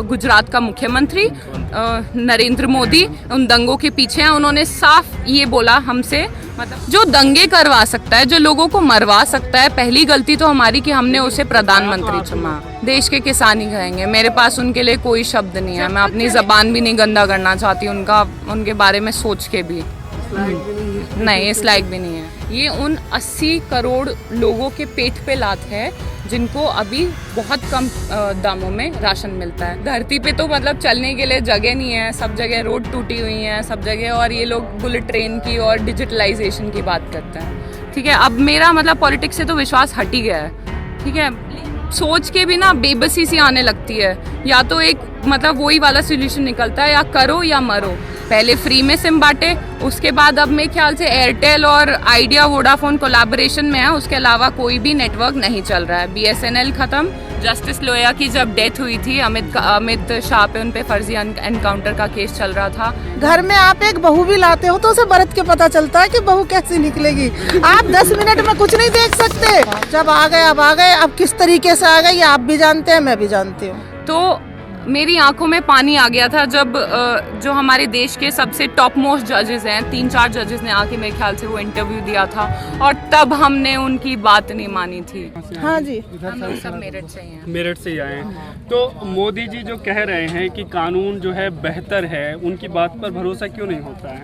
गुजरात का मुख्यमंत्री नरेंद्र मोदी उन दंगों के पीछे हैं। उन्होंने साफ ये बोला हमसे, मतलब जो दंगे करवा सकता है, जो लोगों को मरवा सकता है, पहली गलती तो हमारी कि हमने उसे प्रधानमंत्री चुना। देश के किसान ही कहेंगे, मेरे पास उनके लिए कोई शब्द नहीं है। मैं अपनी जबान भी नहीं गंदा करना चाहती उनके बारे में सोच के भी नहीं, इस लायक भी नहीं है। ये उन 80 करोड़ लोगों के पेट पे लात है जिनको अभी बहुत कम दामों में राशन मिलता है। धरती पे तो मतलब चलने के लिए जगह नहीं है, सब जगह रोड टूटी हुई हैं सब जगह, और ये लोग बुलेट ट्रेन की और डिजिटलाइजेशन की बात करते हैं। ठीक है, अब मेरा मतलब पॉलिटिक्स से तो विश्वास हट ही गया है। ठीक है, सोच के भी ना बेबसी सी आने लगती है। या तो एक मतलब वही वाला सोल्यूशन निकलता है, या करो या मरो। पहले फ्री में सिम बांटे, उसके बाद अब मेरे ख्याल से एयरटेल और आइडिया वोडाफोन कोलैबोरेशन में है, उसके अलावा कोई भी नेटवर्क नहीं चल रहा है। BSNL खत्म। जस्टिस लोया की जब डेथ हुई थी, अमित शाह पे उन पे फर्जी एनकाउंटर का केस चल रहा था। घर में आप एक बहू भी लाते हो तो उसे बरत के पता चलता है कि बहू कैसी निकलेगी। आप 10 मिनट में कुछ नहीं देख सकते। जब आ गए अब आ गए, अब किस तरीके से आ गए ये आप भी जानते हैं, मैं भी जानती हूँ। तो मेरी आंखों में पानी आ गया था जब जो हमारे देश के सबसे टॉप मोस्ट जजेस हैं, 3-4 जजेस ने आके मेरे ख्याल से वो इंटरव्यू दिया था, और तब हमने उनकी बात नहीं मानी थी। हाँ जी, हम सब मेरठ से ही हैं। मेरठ से ही आए हैं। तो मोदी जी जो कह रहे हैं कि कानून जो है बेहतर है, उनकी बात पर भरोसा क्यों नहीं होता है?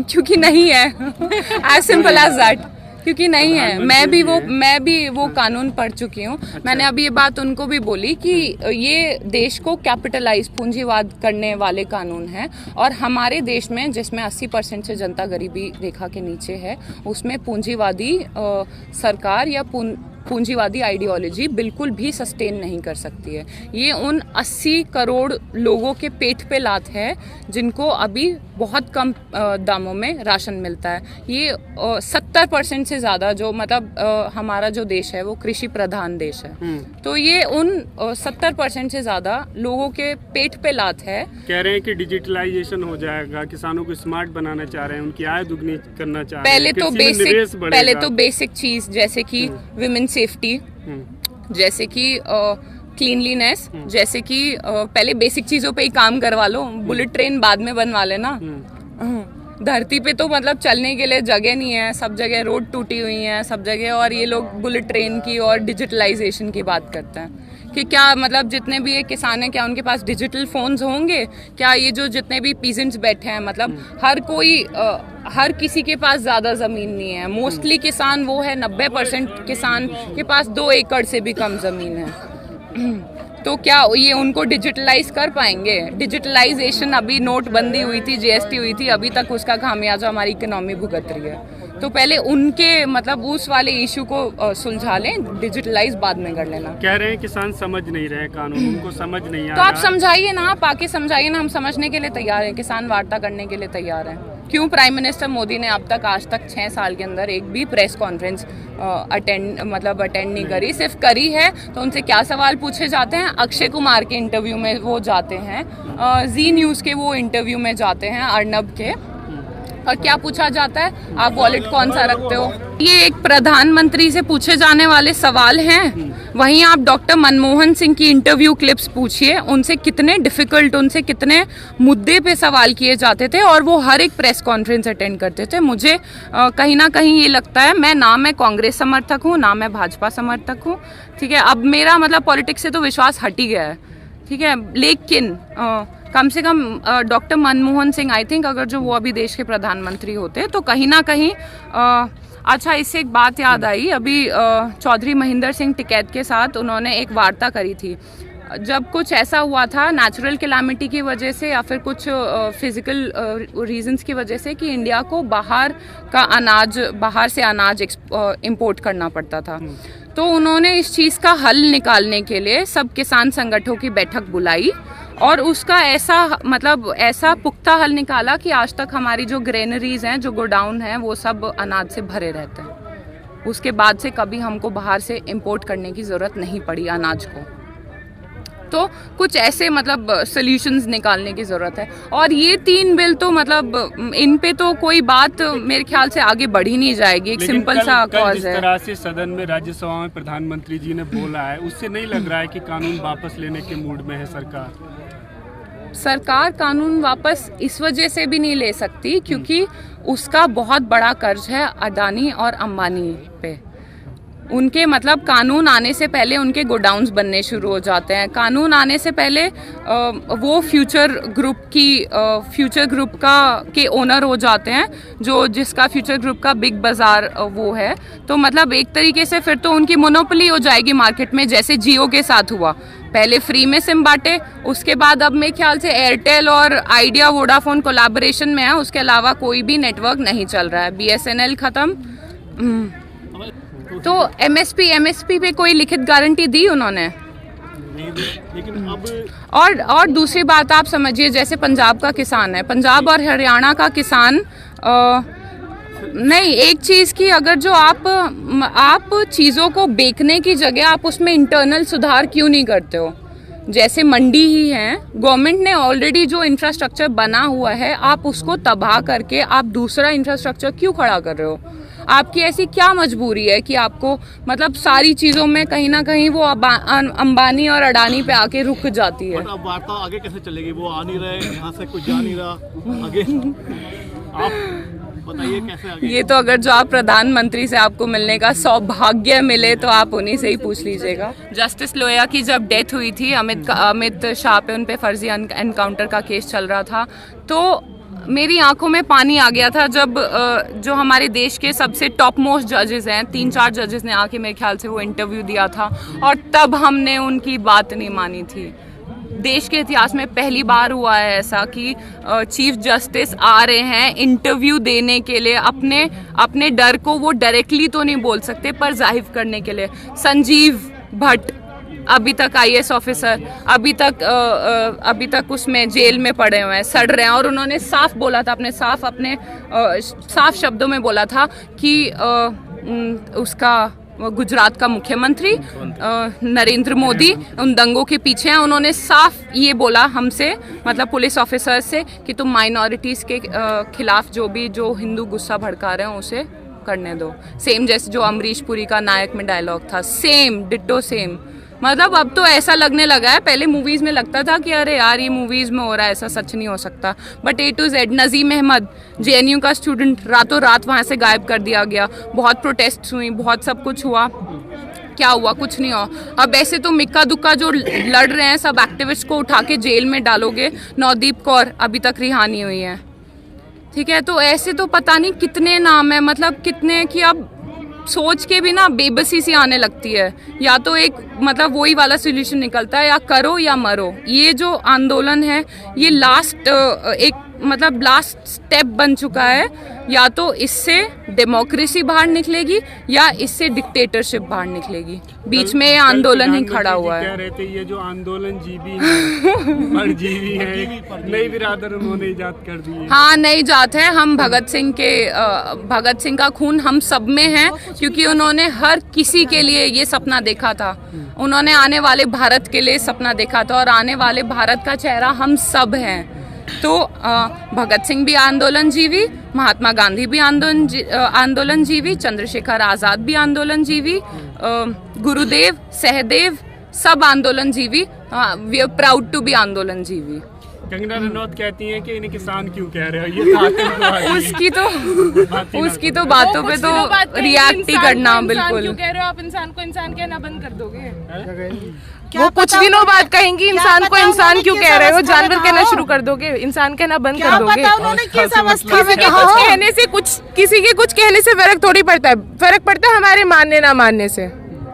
क्योंकि नहीं है। As simple as that. क्योंकि नहीं है। मैं भी वो कानून पढ़ चुकी हूँ। मैंने अभी ये बात उनको भी बोली कि ये देश को कैपिटलाइज पूंजीवाद करने वाले कानून हैं, और हमारे देश में जिसमें 80% से जनता गरीबी रेखा के नीचे है, उसमें पूंजीवादी सरकार या पूंजीवादी आइडियोलॉजी बिल्कुल भी सस्टेन नहीं कर सकती है। ये उन 80 करोड़ लोगों के पेट पे लात है जिनको अभी बहुत कम दामों में राशन मिलता है। ये 70% से ज़्यादा जो मतलब हमारा जो देश है वो कृषि प्रधान देश है। तो ये उन 70% से ज़्यादा लोगों के पेट पे लात है। कह रहे हैं कि डिजिटलाइजेशन हो जाएगा, किसानों को स्मार्ट बनाना चाह रहे हैं, उनकी आय दुगनी करना चाह रहे हैं। पहले तो बेसिक चीज़ जैसे कि विमेन सेफ्टी, जैसे कि क्लीनलीनेस, जैसे कि पहले बेसिक चीजों पे ही काम करवा लो। बुलेट ट्रेन बाद में बनवा लेना। धरती पे तो मतलब चलने के लिए जगह नहीं है, सब जगह रोड टूटी हुई हैं सब जगह, और ये लोग बुलेट ट्रेन की और डिजिटलाइजेशन की बात करते हैं कि क्या मतलब जितने भी ये किसान हैं क्या उनके पास डिजिटल फोन्स होंगे? क्या ये जो जितने भी पीजेंट्स बैठे हैं, मतलब हर किसी के पास ज़्यादा ज़मीन नहीं है। मोस्टली किसान वो है, 90% किसान के पास 2 एकड़ से भी कम ज़मीन है। तो क्या ये उनको डिजिटलाइज कर पाएंगे? डिजिटलाइजेशन अभी नोटबंदी हुई थी, GST हुई थी, अभी तक उसका खामियाजा हमारी इकोनॉमी भुगत रही है। तो पहले उनके मतलब उस वाले इशू को सुलझा लें, डिजिटलाइज बाद में कर लेना। कह रहे हैं किसान समझ नहीं रहे कानून, उनको समझ नहीं आ तो रहा। आप समझाइए ना, आप आके समझाइए ना, हम समझने के लिए तैयार हैं। किसान वार्ता करने के लिए तैयार हैं। क्यों प्राइम मिनिस्टर मोदी ने अब तक आज तक 6 साल के अंदर एक भी प्रेस कॉन्फ्रेंस अटेंड नहीं करी? सिर्फ करी है तो उनसे क्या सवाल पूछे जाते हैं? अक्षय कुमार के इंटरव्यू में वो जाते हैं, जी न्यूज़ के वो इंटरव्यू में जाते हैं, अर्नब के, और क्या पूछा जाता है? आप वॉलेट कौन सा रखते हो? ये एक प्रधानमंत्री से पूछे जाने वाले सवाल हैं। वहीं आप डॉक्टर मनमोहन सिंह की इंटरव्यू क्लिप्स पूछिए, उनसे कितने डिफिकल्ट, उनसे कितने मुद्दे पे सवाल किए जाते थे, और वो हर एक प्रेस कॉन्फ्रेंस अटेंड करते थे। मुझे कहीं ना कहीं ये लगता है, मैं कांग्रेस समर्थक हूँ, ना मैं भाजपा समर्थक हूँ। ठीक है, अब मेरा मतलब पॉलिटिक्स से तो विश्वास हट ही गया है। ठीक है, लेकिन कम से कम doctor Manmohan Singh, I think अगर जो वो अभी देश के प्रधानमंत्री होते तो कहीं ना कहीं अच्छा, इससे एक बात याद आई। अभी चौधरी महेंद्र सिंह टिकैत के साथ उन्होंने एक वार्ता करी थी। जब कुछ ऐसा हुआ था नेचुरल कैलामिटी की वजह से या फिर कुछ फिजिकल रीजंस की वजह से कि इंडिया को बाहर से अनाज इंपोर्ट करना पड़ता था, तो उन्होंने इस चीज़ का हल निकालने के लिए सब किसान संगठनों की बैठक बुलाई, और उसका ऐसा पुख्ता हल निकाला कि आज तक हमारी जो ग्रेनरीज हैं, जो गोडाउन हैं, वो सब अनाज से भरे रहते हैं। उसके बाद से कभी हमको बाहर से इंपोर्ट करने की ज़रूरत नहीं पड़ी अनाज को। तो कुछ ऐसे मतलब सॉल्यूशंस निकालने की ज़रूरत है। और ये 3 बिल तो मतलब इन पे तो कोई बात मेरे ख्याल से आगे बढ़ ही नहीं जाएगी। एक सिंपल सा कॉज जिस है। तरह से सदन में राज्यसभा में प्रधानमंत्री जी ने बोला है, उससे नहीं लग रहा है कि कानून वापस लेने के मूड में है सरकार कानून वापस इस वजह से भी नहीं ले सकती क्योंकि उसका बहुत बड़ा कर्ज है अडानी और अंबानी पे। उनके मतलब कानून आने से पहले उनके गोडाउन्स बनने शुरू हो जाते हैं। कानून आने से पहले वो फ्यूचर ग्रुप के ओनर हो जाते हैं, जिसका फ्यूचर ग्रुप का बिग बाजार वो है। तो मतलब एक तरीके से फिर तो उनकी मोनोपोली हो जाएगी मार्केट में, जैसे जियो के साथ हुआ। पहले फ्री में सिम बांटे, उसके बाद अब मेरे ख्याल से एयरटेल और आइडिया वोडाफोन कोलैबोरेशन में है, उसके अलावा कोई भी नेटवर्क नहीं चल रहा है। BSNL खत्म। तो MSP पे कोई लिखित गारंटी दी उन्होंने? लेकिन अब और दूसरी बात आप समझिए, जैसे पंजाब का किसान है, पंजाब और हरियाणा का किसान नहीं, एक चीज़ की अगर जो आप चीज़ों को बेचने की जगह आप उसमें इंटरनल सुधार क्यों नहीं करते हो? जैसे मंडी ही है, गवर्नमेंट ने ऑलरेडी जो इंफ्रास्ट्रक्चर बना हुआ है आप उसको तबाह करके आप दूसरा इंफ्रास्ट्रक्चर क्यों खड़ा कर रहे हो? आपकी ऐसी क्या मजबूरी है कि आपको मतलब सारी चीज़ों में कहीं ना कहीं वो अंबानी और अडानी पे आके रुक जाती है? अब वार्ता आगे कैसे चलेगी? वो आ नहीं रहे, यहाँ से कुछ जा नहीं रहा आगे। आप बताइए कैसे आगे? ये तो अगर जो आप प्रधानमंत्री से आपको मिलने का सौभाग्य मिले तो आप उन्हीं से ही पूछ लीजिएगा। जस्टिस लोया की जब डेथ हुई थी, अमित शाह पे उन पे फर्जी एनकाउंटर का केस चल रहा था, तो मेरी आंखों में पानी आ गया था जब जो हमारे देश के सबसे टॉप मोस्ट जजेस हैं, 3-4 जजेस ने आके मेरे ख्याल से वो इंटरव्यू दिया था और तब हमने उनकी बात नहीं मानी थी। देश के इतिहास में पहली बार हुआ है ऐसा कि चीफ जस्टिस आ रहे हैं इंटरव्यू देने के लिए, अपने डर को वो डायरेक्टली तो नहीं बोल सकते पर जाहिर करने के लिए। संजीव भट्ट अभी तक IAS ऑफिसर अभी तक उसमें जेल में पड़े हुए हैं, सड़ रहे हैं, और उन्होंने साफ बोला था, अपने साफ शब्दों में बोला था कि उसका गुजरात का मुख्यमंत्री नरेंद्र मोदी उन दंगों के पीछे हैं। उन्होंने साफ ये बोला हमसे, मतलब पुलिस ऑफिसर से, कि तुम माइनॉरिटीज़ के खिलाफ जो हिंदू गुस्सा भड़का रहे हैं उसे करने दो। सेम जैसे जो अमरीश पुरी का नायक में डायलॉग था, सेम डिट्टो सेम। मतलब अब तो ऐसा लगने लगा है, पहले मूवीज़ में लगता था कि अरे यार ये मूवीज़ में हो रहा है, ऐसा सच नहीं हो सकता, but A to Z। Nazim Ahmad JNU का स्टूडेंट रातों रात वहाँ से गायब कर दिया गया, बहुत प्रोटेस्ट हुई, बहुत सब कुछ हुआ, क्या हुआ? कुछ नहीं हुआ। अब ऐसे तो मिक्का दुक्का जो लड़ रहे हैं सब एक्टिविस्ट को उठा के जेल में डालोगे। नवदीप कौर अभी तक रिहा नहीं हुई है, ठीक है? तो ऐसे तो पता नहीं कितने नाम है, मतलब कितने कि अब सोच के भी ना बेबसी सी आने लगती है। या तो एक मतलब वही वाला सोल्यूशन निकलता है, या करो या मरो। ये जो आंदोलन है ये लास्ट स्टेप बन चुका है। या तो इससे डेमोक्रेसी बाहर निकलेगी या इससे डिक्टेटरशिप बाहर निकलेगी, बीच में ये आंदोलन ही खड़ा हुआ है। कह रहे थे ये जो आंदोलन जीवी है, परजीवी है, नई बिरादर उन्होंने इजाद कर दी है। हाँ, नई जात है। हम भगत सिंह का खून हम सब में है, क्योंकि उन्होंने हर किसी के लिए ये सपना देखा था। उन्होंने आने वाले भारत के लिए सपना देखा था, और आने वाले भारत का चेहरा हम सब हैं। तो भगत सिंह भी आंदोलन जीवी, महात्मा गांधी भी आंदोलन जीवी, चंद्रशेखर आज़ाद भी आंदोलन जीवी, गुरुदेव, सहदेव, सब आंदोलन जीवी। We are proud to be आंदोलन जीवी। कंगना रनौत कहती हैं कि इन्हें किसान क्यों कह रहे हो, ये तो आतंकवादी है। उसकी तो बातों पे तो रिएक्ट ही करना बिल्कुल। क्यों कह रहे हो आप? इंसान को इंसान कहना बंद कर दोगे? वो कुछ दिनों बाद कहेंगी इंसान को इंसान क्यों कह रहे हो, जानवर कहना शुरू कर दोगे, इंसान कहना बंद कर दोगे। उन्होंने किस अवस्था में किसी के कुछ कहने से फर्क थोड़ी पड़ता है, फर्क पड़ता है हमारे मानने ना मानने से।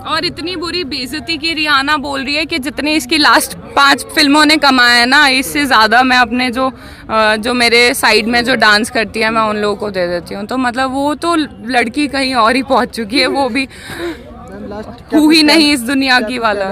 और इतनी बुरी बेइज्जती की रिहाना बोल रही है कि जितनी इसकी लास्ट 5 फिल्मों ने कमाया है ना, इससे ज़्यादा मैं अपने जो मेरे साइड में जो डांस करती है मैं उन लोगों को दे देती हूँ। तो मतलब वो तो लड़की कहीं और ही पहुँच चुकी है, वो भी हु ही नहीं इस दुनिया की वाला।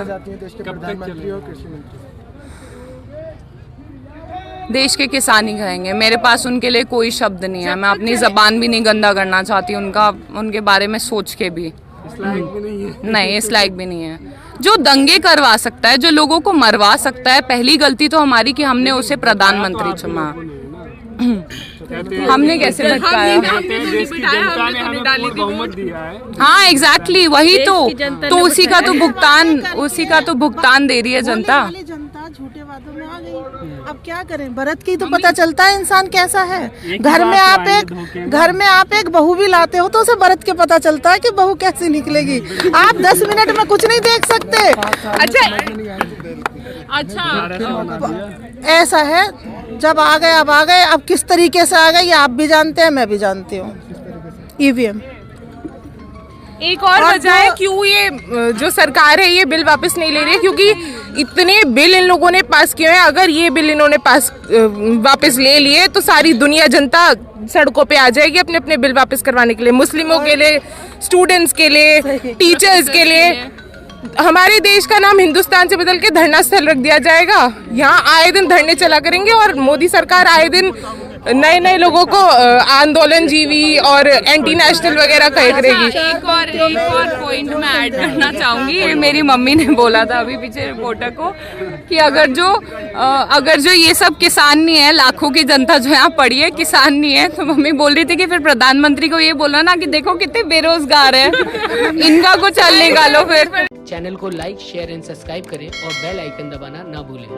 देश के किसान ही कहेंगे, मेरे पास उनके लिए कोई शब्द नहीं है। मैं अपनी ज़बान भी नहीं गंदा करना चाहती उनके बारे में सोच के भी। इस लायक भी नहीं है। नहीं, इस लायक भी नहीं है। जो दंगे करवा सकता है, जो लोगों को मरवा सकता है, पहली गलती तो हमारी कि हमने उसे प्रधानमंत्री चुना। हमने कैसे भटकाया? देश की जनता ने हमें पूर्ण बहुमत दिया है। हाँ एग्जैक्टली वही तो उसी का तो भुगतान दे रही है जनता। वाली जनता झूठे वादों में आ गई। अब क्या करें, भारत की तो पता चलता है इंसान कैसा है। घर में आप एक बहू भी लाते हो तो उसे भारत के पता चलता है कि बहू कैसी निकलेगी। आप 10 मिनट में कुछ नहीं देख सकते। अच्छा ऐसा है, जब आ गए, अब किस तरीके से आ गए ये आप भी जानते हैं, मैं भी जानती हूँ। ईवीएम एक और वजह है क्यों ये जो सरकार है ये बिल वापस नहीं ले रही है, क्योंकि इतने बिल इन लोगों ने पास किए हैं। अगर ये बिल इन्होंने वापस ले लिए तो सारी दुनिया जनता सड़कों पे आ जाएगी अपने अपने बिल वापस करवाने के लिए, मुस्लिमों के लिए, स्टूडेंट्स के लिए, टीचर्स के लिए। हमारे देश का नाम हिंदुस्तान से बदल के धरना स्थल रख दिया जाएगा। यहाँ आए दिन धरने चला करेंगे और मोदी सरकार आए दिन नए नए लोगों को आंदोलन जीवी और एंटी नेशनल वगैरह कहे करेगी। एक और पॉइंट मैं ऐड करना चाहूंगी। ये मेरी मम्मी ने बोला था अभी पीछे रिपोर्टर को कि अगर जो ये सब किसान नहीं है, लाखों की जनता जो यहाँ पड़ी है किसान नहीं है, तो मम्मी बोल रही थी कि फिर प्रधानमंत्री को ये बोला ना कि देखो कितने बेरोजगार है, इनका कुछ हल निकालो। फिर चैनल को लाइक, शेयर एंड सब्सक्राइब करें और बेल आइकन दबाना ना भूलें।